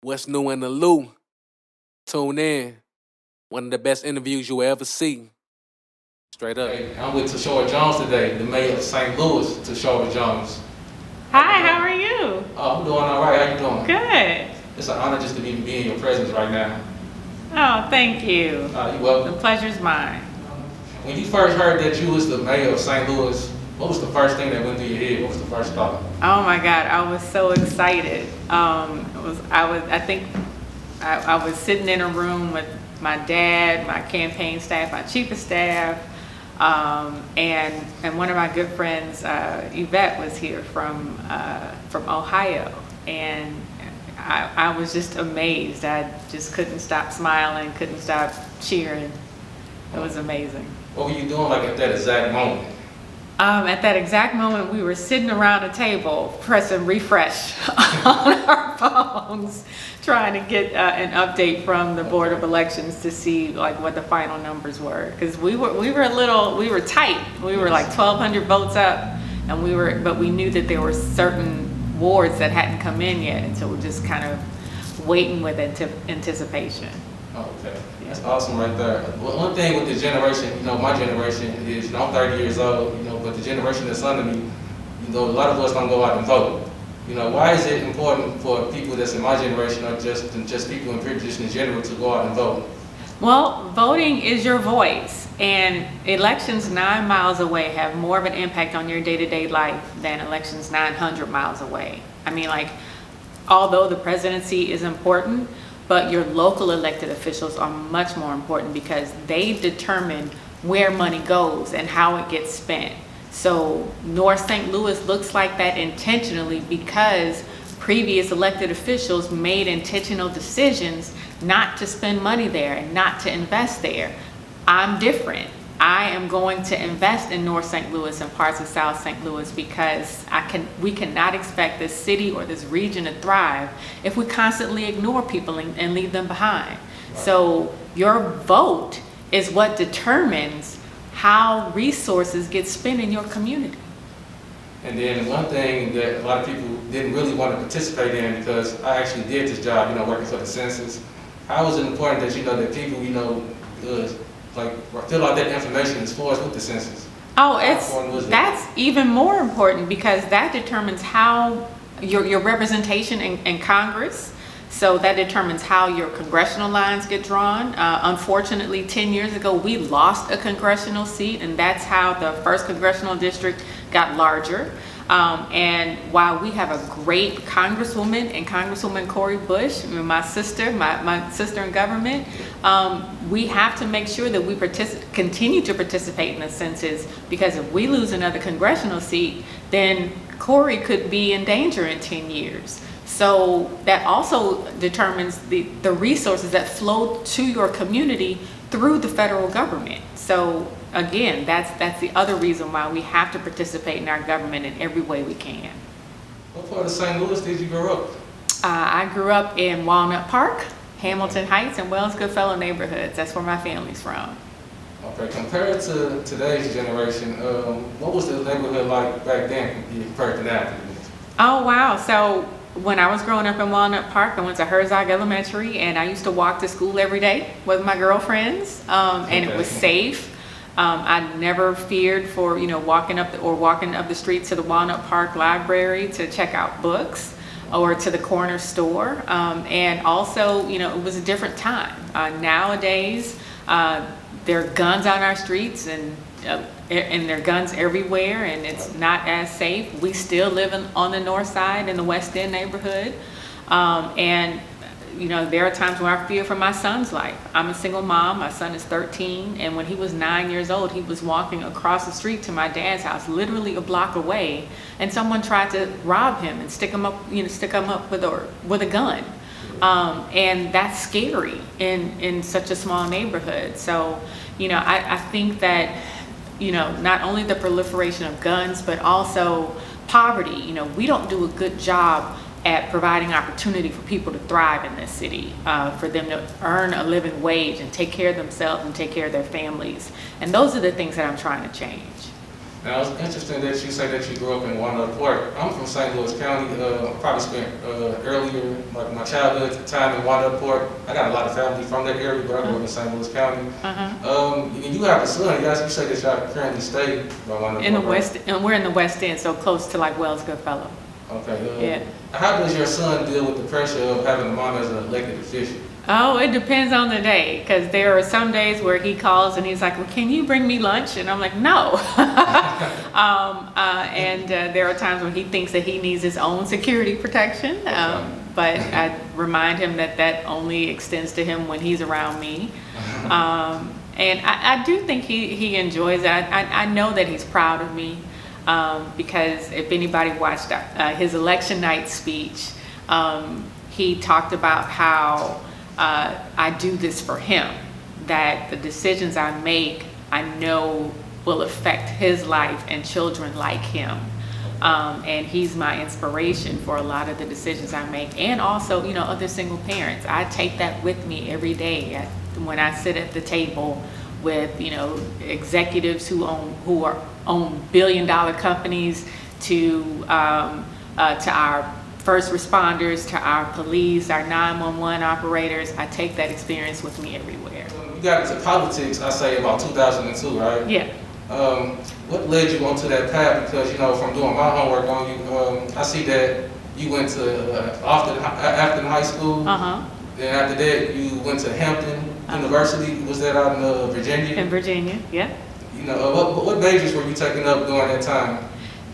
What's new in the Lou? Tune in. One of the best interviews you'll ever see. Straight up. Hey, I'm with Tishaura Jones today, the Mayor of St. Louis, Tishaura Jones. Hi, how are you? Oh, I'm doing all right. How you doing? Good. It's an honor just to be in your presence right now. Oh, thank you. You're welcome. The pleasure's mine. When you first heard that you was the Mayor of St. Louis, what was the first thing that went through your head? What was the first thought? Oh my God, I was so excited. I was sitting in a room with my dad, my campaign staff, my chief of staff, and one of my good friends, Yvette, was here from Ohio, and I was just amazed. I just couldn't stop smiling, couldn't stop cheering. It was amazing. What were you doing like at that exact moment? At that exact moment, we were sitting around a table pressing refresh on our phones, trying to get an update from the Board of Elections to see like what the final numbers were. Because we were tight. We were like 1,200 votes up, and but we knew that there were certain wards that hadn't come in yet, and so we're just kind of waiting with anticipation. Oh, okay. That's awesome right there. Well, one thing with the generation, my generation is, I'm 30 years old, but the generation that's under me, a lot of us don't go out and vote. Why is it important for people that's in my generation, or just people in peer position in general, to go out and vote? Well, voting is your voice, and elections 9 miles away have more of an impact on your day-to-day life than elections 900 miles away. I mean, although the presidency is important, but your local elected officials are much more important because they determine where money goes and how it gets spent. So North St. Louis looks like that intentionally because previous elected officials made intentional decisions not to spend money there and not to invest there. I'm different. I am going to invest in North St. Louis and parts of South St. Louis because we cannot expect this city or this region to thrive if we constantly ignore people and leave them behind. Right. So your vote is what determines how resources get spent in your community. And then one thing that a lot of people didn't really want to participate in, because I actually did this job, working for the census. How is it important that that people, fill out that information as far as with the census? Oh, that's even more important because that determines how your representation in Congress. So that determines how your congressional lines get drawn. Unfortunately, 10 years ago, we lost a congressional seat, and that's how the first congressional district got larger. And while we have a great Congresswoman and Congresswoman Cori Bush, my sister in government, we have to make sure that we continue to participate in the census, because if we lose another congressional seat, then Cori could be in danger in 10 years. So that also determines the resources that flow to your community through the federal government. So again, that's the other reason why we have to participate in our government in every way we can. What part of St. Louis did you grow up? I grew up in Walnut Park, Hamilton Heights, and Wells Goodfellow neighborhoods. That's where my family's from. Okay, compared to today's generation, what was the neighborhood like back then compared to now? Oh, wow. So when I was growing up in Walnut Park, I went to Herzog Elementary, and I used to walk to school every day with my girlfriends, and it was safe. I never feared for walking up the street to the Walnut Park Library to check out books, or to the corner store. And also, it was a different time. Nowadays, there are guns on our streets, and there are guns everywhere, and it's not as safe. We still live on the north side in the West End neighborhood. And there are times when I fear for my son's life. I'm a single mom. My son is 13, and when he was 9 years old, he was walking across the street to my dad's house, literally a block away, and someone tried to rob him and stick him up with a gun. And that's scary in such a small neighborhood. So, I think that, not only the proliferation of guns, but also poverty. We don't do a good job at providing opportunity for people to thrive in this city, for them to earn a living wage and take care of themselves and take care of their families. And those are the things that I'm trying to change. Now, it's interesting that you say that you grew up in Walnut Park. I'm from St. Louis County. Probably spent earlier, like my childhood time in Walnut Park. I got a lot of family from that area, but I grew up in St. Louis County. And you have a son. You say that y'all currently stay by Walnut Park. In the West, and we're in the West End, so close to like Wells Goodfellow. Okay. Yeah. How does your son deal with the pressure of having a mom as an elected official? Oh, it depends on the day, because there are some days where he calls and he's like, well, can you bring me lunch? And I'm like, no. There are times when he thinks that he needs his own security protection, but I remind him that that only extends to him when he's around me. And I do think he enjoys it. I know that he's proud of me, because if anybody watched his election night speech, he talked about how I do this for him, that the decisions I make, I know will affect his life and children like him. And he's my inspiration for a lot of the decisions I make. And also, other single parents. I take that with me every day when I sit at the table with, executives who own billion-dollar companies, to our first responders, to our police, our 911 operators. I take that experience with me everywhere. You got into politics, I say about 2002, right? Yeah. What led you onto that path? Because, from doing my homework on you, I see that you went to Afton High School. Then after that, you went to Hampton University. Was that out in Virginia? In Virginia, yeah. What majors were you taking up during that time?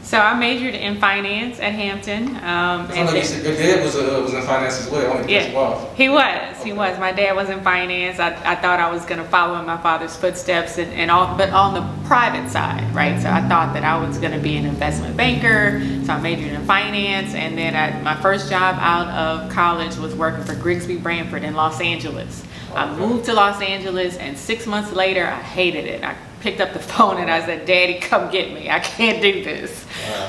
So I majored in finance at Hampton. I know you said your dad was in finance as well. Yeah, he was. Okay. He was. My dad was in finance. I thought I was going to follow in my father's footsteps, but on the private side, right? So I thought that I was going to be an investment banker. So I majored in finance, and then my first job out of college was working for Grigsby Branford in Los Angeles. I moved to Los Angeles, and 6 months later, I hated it. I picked up the phone and I said, Daddy, come get me. I can't do this.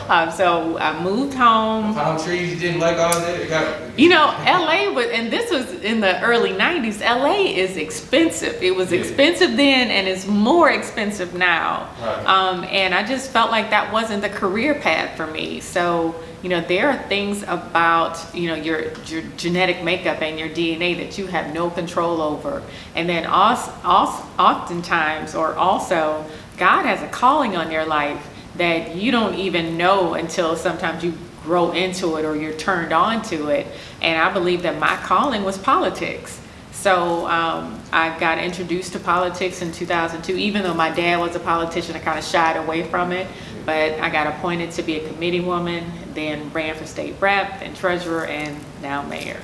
Wow. So I moved home. Palm trees, you didn't like all that? LA was, and this was in the early 90s, LA is expensive. It was expensive then, and it's more expensive now. Right. And I just felt like that wasn't the career path for me. So, there are things about, your genetic makeup and your DNA that you have no control over. And then oftentimes, or also, God has a calling on your life that you don't even know until sometimes you grow into it or you're turned on to it. And I believe that my calling was politics. So I got introduced to politics in 2002. Even though my dad was a politician, I kind of shied away from it. But I got appointed to be a committee woman, then ran for state rep, then treasurer, and now mayor.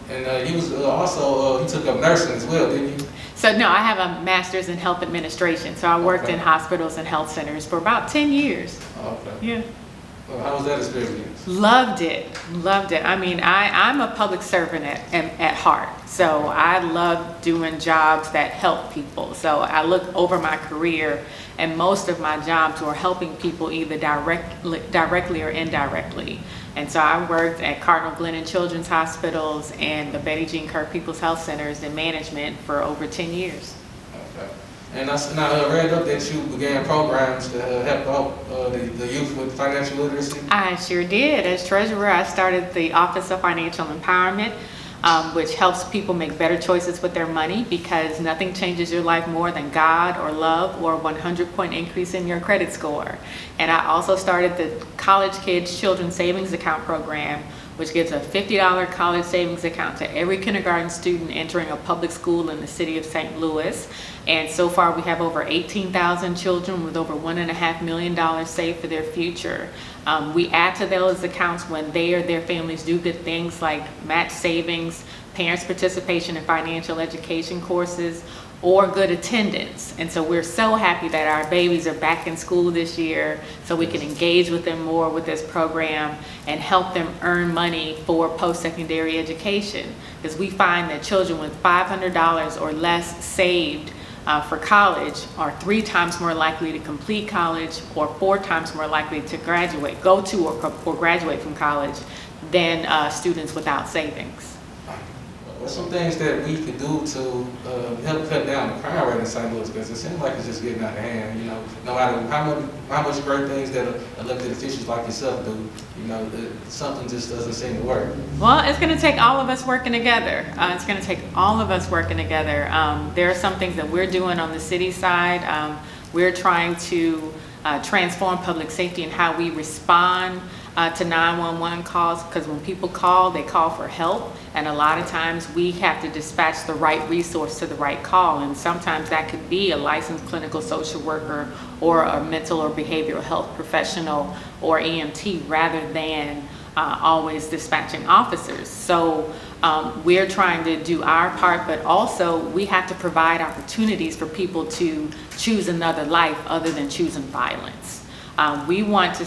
And you was also, you took up nursing as well, didn't you? So no, I have a master's in health administration. So I worked in hospitals and health centers for about 10 years. Okay. Yeah. Well, how was that experience? Loved it. I mean, I'm a public servant at heart. So I love doing jobs that help people. So I look over my career, and most of my jobs were helping people either directly or indirectly. And so I worked at Cardinal Glennon Children's Hospitals and the Betty Jean Kirk People's Health Centers in management for over 10 years. Okay. And I read up that you began programs to help out the youth with financial literacy. I sure did. As treasurer, I started the Office of Financial Empowerment, which helps people make better choices with their money, because nothing changes your life more than God or love or a 100-point increase in your credit score. And I also started the College Kids Children's Savings Account program, which gives a $50 college savings account to every kindergarten student entering a public school in the city of St. Louis. And so far we have over 18,000 children with over $1.5 million saved for their future. We add to those accounts when they or their families do good things like match savings, parents' participation in financial education courses, or good attendance. And so we're so happy that our babies are back in school this year, so we can engage with them more with this program and help them earn money for post-secondary education. Because we find that children with $500 or less saved for college are 3 times more likely to complete college, or 4 times more likely to go to or graduate from college than students without savings. What's some things that we could do to help cut down the crime rate in St. Louis? Because it seems like it's just getting out of hand. You know, no matter how much great things that elected officials like yourself do, you know, something just doesn't seem to work. Well, it's going to take all of us working together. It's going to take all of us working together. There are some things that we're doing on the city side. We're trying to transform public safety and how we respond to 911 calls, because when people call, they call for help, and a lot of times we have to dispatch the right resource to the right call, and sometimes that could be a licensed clinical social worker or a mental or behavioral health professional or EMT, rather than always dispatching officers. So we're trying to do our part, but also we have to provide opportunities for people to choose another life other than choosing violence. We want to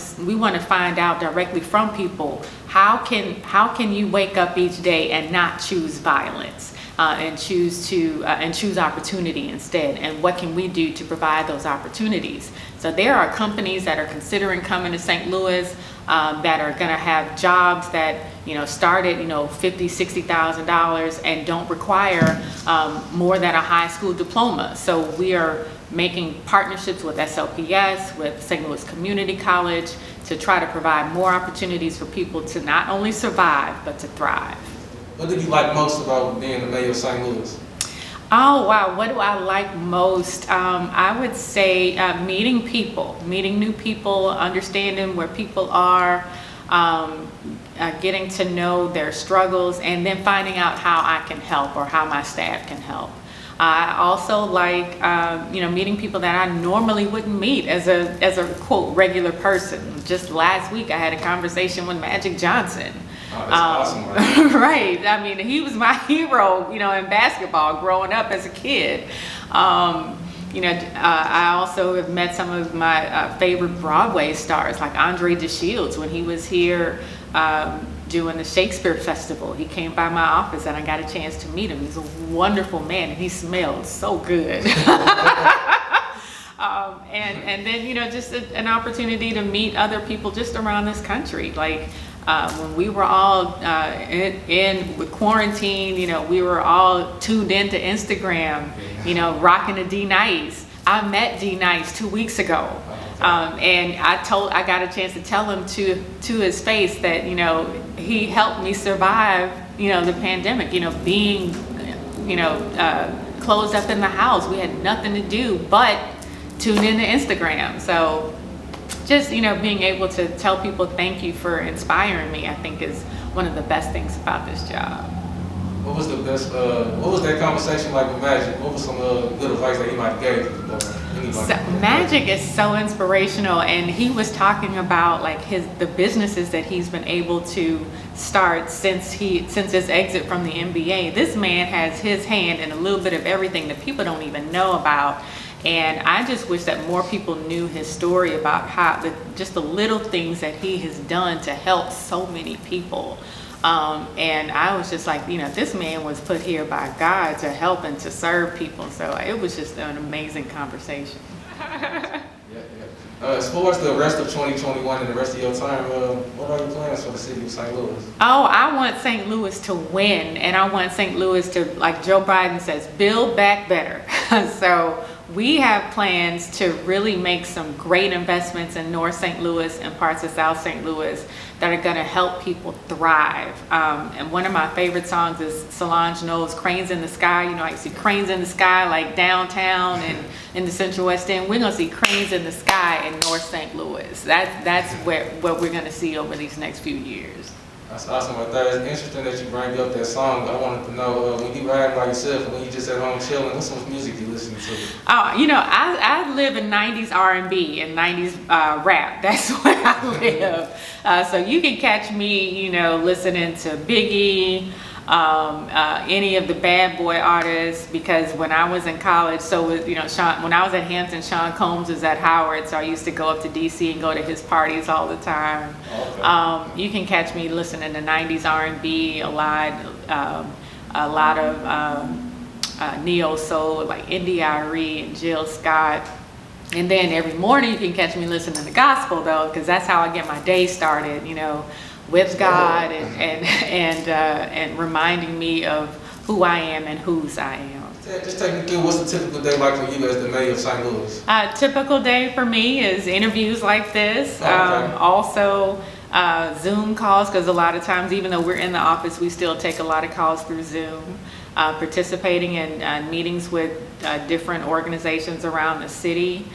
find out directly from people, how can you wake up each day and not choose violence, and choose opportunity instead, and what can we do to provide those opportunities? So there are companies that are considering coming to St. Louis that are going to have jobs that start at $50,000-$60,000 and don't require more than a high school diploma. So we are making partnerships with SLPS, with St. Louis Community College, to try to provide more opportunities for people to not only survive, but to thrive. What did you like most about being the mayor of St. Louis? Oh, wow. What do I like most? I would say meeting people, meeting new people, understanding where people are, getting to know their struggles, and then finding out how I can help or how my staff can help. I also like, meeting people that I normally wouldn't meet as a quote regular person. Just last week, I had a conversation with Magic Johnson. Oh, that's awesome, right? Right. I mean, he was my hero, in basketball growing up as a kid. I also have met some of my favorite Broadway stars, like Andre DeShields, when he was here doing the Shakespeare Festival. He came by my office and I got a chance to meet him. He's a wonderful man and he smelled so good. And then, just an opportunity to meet other people just around this country. Like when we were all with quarantine, we were all tuned into Instagram, rocking a D Nice. I met D Nice 2 weeks ago. And I got a chance to tell him to his face that, he helped me survive, the pandemic, being, closed up in the house. We had nothing to do but tune into Instagram. So just, being able to tell people thank you for inspiring me, I think is one of the best things about this job. What was the best, what was that conversation like with Magic? What was some good advice that he might have gave you? So, Magic is so inspirational, and he was talking about like the businesses that he's been able to start since his exit from the NBA. This man has his hand in a little bit of everything that people don't even know about. And I just wish that more people knew his story about how just the little things that he has done to help so many people. And I was just like, this man was put here by God to help and to serve people. So it was just an amazing conversation. As far as the rest of 2021 and the rest of your time, what are your plans for the city of St. Louis? Oh, I want St. Louis to win. And I want St. Louis to, like Joe Biden says, build back better. So we have plans to really make some great investments in North St. Louis and parts of South St. Louis that are going to help people thrive. And one of my favorite songs is Stl.Music, Cranes in the Sky. I see cranes in the sky like downtown and in the Central West End. We're going to see cranes in the sky in North St. Louis. That's what we're going to see over these next few years. That's awesome right there. It's interesting that you bring up that song. I wanted to know, when you ride by yourself and when you just at home chilling, what sort of music you listening to? I live in 90s R&B and 90s rap. That's where I live. So you can catch me, listening to Biggie, any of the bad boy artists, because when I was in college, when I was at Hampton, Sean Combs was at Howard, so I used to go up to DC and go to his parties all the time. Okay. You can catch me listening to 90s R&B, a lot of neo soul like India.Arie and Jill Scott. And then every morning you can catch me listening to gospel though, because that's how I get my day started, with God and reminding me of who I am and whose I am. Just take me through what's the typical day like for you as the mayor of St. Louis? Typical day for me is interviews like this. Okay. Also, Zoom calls, because a lot of times, even though we're in the office, we still take a lot of calls through Zoom. Participating in meetings with different organizations around the city.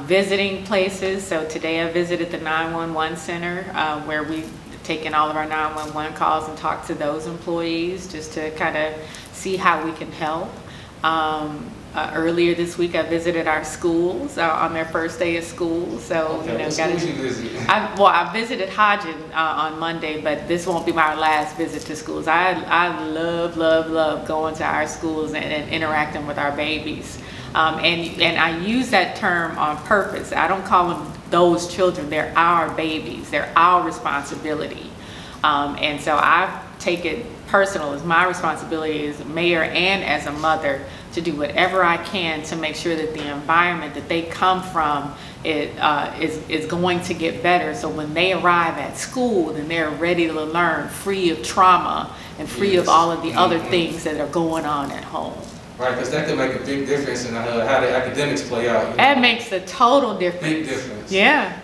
Visiting places. So today I visited the 911 center where we've taken all of our 911 calls and talked to those employees just to kind of see how we can help. Earlier this week I visited our schools on their first day of school. So, Okay, you know, what schools you visit? I visited Hodgin on Monday, but this won't be my last visit to schools. I love going to our schools and interacting with our babies. And I use that term on purpose. I don't call them those children. They're our babies. They're our responsibility. And so I take it personal as my responsibility as a mayor and as a mother to do whatever I can to make sure that the environment that they come from is going to get better. So when they arrive at school, then they're ready to learn, free of trauma and free of all of the other things that are going on at home. Right, because that could make a big difference in how the academics play out. You know? That makes a total difference. Big difference. Yeah.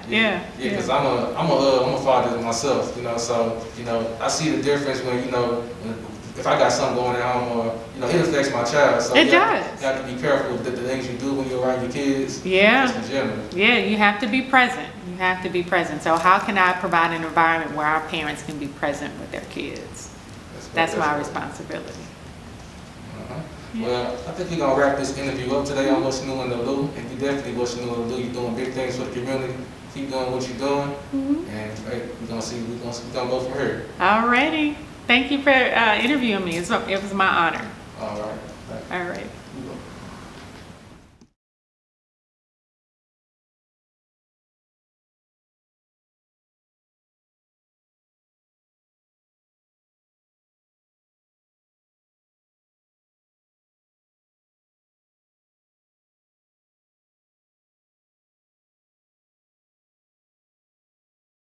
Because I'm a father myself, you know. So you know, I see the difference when if I got something going at home, or it affects my child. So It you does. have to be careful with the things you do when you're around your kids. Yeah. Just in general. Yeah, you have to be present. You have to be present. So how can I provide an environment where our parents can be present with their kids? That's my responsibility. Yeah. Well, I think we're going to wrap this interview up today on What's New in the Lou. And you definitely What's New in the Lou. You're doing big things for the community. Keep doing what you're doing. And hey, we're going to go from here. Alrighty. Thank you for interviewing me. It was my honor. All right. All right. You go.